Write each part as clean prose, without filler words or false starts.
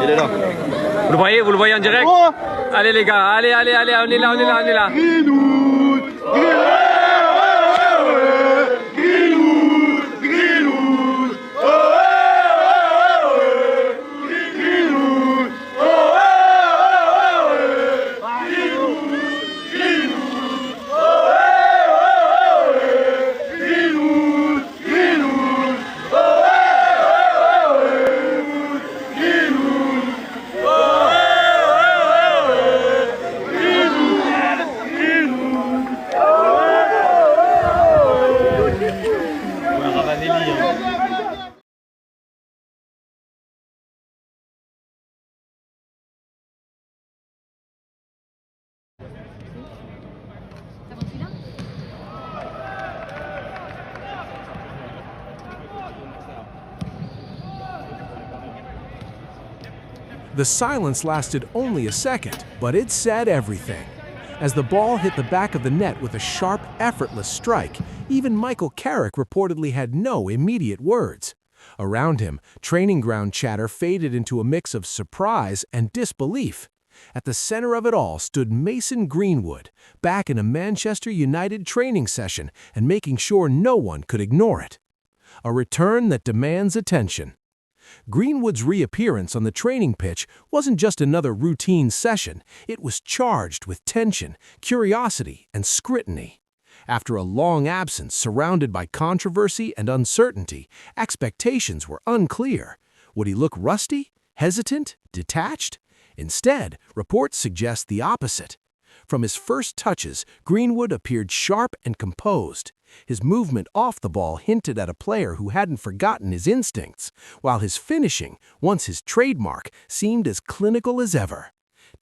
Il est là. Vous le voyez en direct? Allez les gars, allez, allez, allez, on est là, on est là, on est là. Greenwood, Greenwood, Greenwood, Greenwood, The silence lasted only a second, but it said everything. As the ball hit the back of the net with a sharp, effortless strike, even Michael Carrick reportedly had no immediate words. Around him, training ground chatter faded into a mix of surprise and disbelief. At the center of it all stood Mason Greenwood, back in a Manchester United training session and making sure no one could ignore it. A return that demands attention. Greenwood's reappearance on the training pitch wasn't just another routine session, it was charged with tension, curiosity, and scrutiny. After a long absence surrounded by controversy and uncertainty, expectations were unclear. Would he look rusty, hesitant, detached? Instead, reports suggest the opposite. From his first touches, Greenwood appeared sharp and composed. His movement off the ball hinted at a player who hadn't forgotten his instincts, while his finishing, once his trademark, seemed as clinical as ever.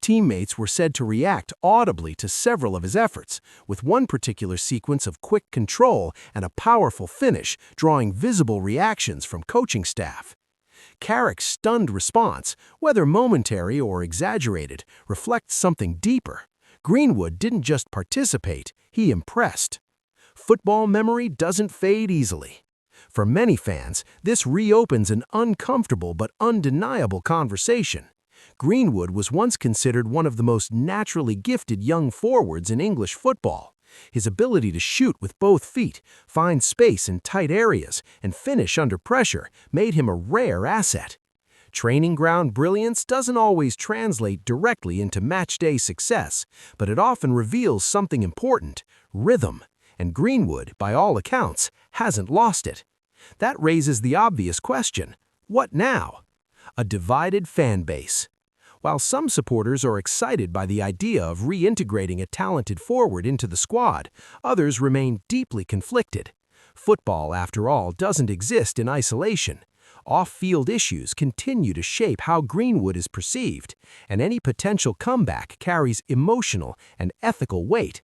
Teammates were said to react audibly to several of his efforts, with one particular sequence of quick control and a powerful finish drawing visible reactions from coaching staff. Carrick's stunned response, whether momentary or exaggerated, reflects something deeper. Greenwood didn't just participate, he impressed. Football memory doesn't fade easily. For many fans, this reopens an uncomfortable but undeniable conversation. Greenwood was once considered one of the most naturally gifted young forwards in English football. His ability to shoot with both feet, find space in tight areas, and finish under pressure made him a rare asset. Training ground brilliance doesn't always translate directly into matchday success, but it often reveals something important: rhythm. And Greenwood, by all accounts, hasn't lost it. That raises the obvious question: what now? A divided fan base. While some supporters are excited by the idea of reintegrating a talented forward into the squad, others remain deeply conflicted. Football, after all, doesn't exist in isolation. Off-field issues continue to shape how Greenwood is perceived, and any potential comeback carries emotional and ethical weight.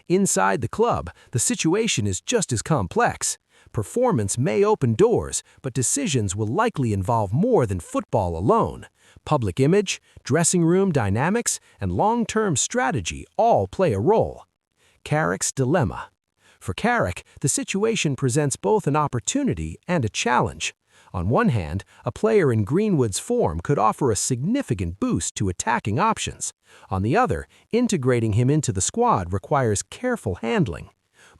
Inside the club, the situation is just as complex. Performance may open doors, but decisions will likely involve more than football alone. Public image, dressing room dynamics, and long-term strategy all play a role. Carrick's dilemma. For Carrick, the situation presents both an opportunity and a challenge. On one hand, a player in Greenwood's form could offer a significant boost to attacking options. On the other, integrating him into the squad requires careful handling.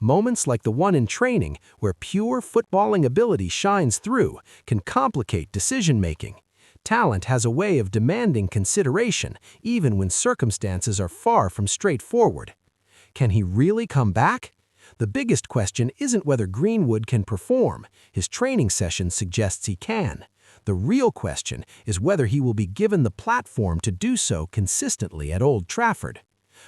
Moments like the one in training, where pure footballing ability shines through, can complicate decision-making. Talent has a way of demanding consideration, even when circumstances are far from straightforward. Can he really come back? The biggest question isn't whether Greenwood can perform. His training session suggests he can. The real question is whether he will be given the platform to do so consistently at Old Trafford.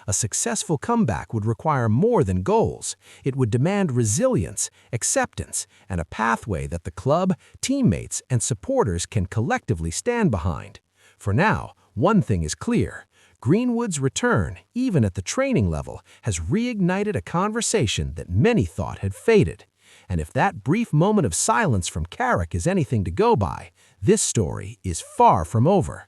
A successful comeback would require more than goals. It would demand resilience, acceptance, and a pathway that the club, teammates, and supporters can collectively stand behind. For now, one thing is clear. Greenwood's return, even at the training level, has reignited a conversation that many thought had faded. And if that brief moment of silence from Carrick is anything to go by, this story is far from over.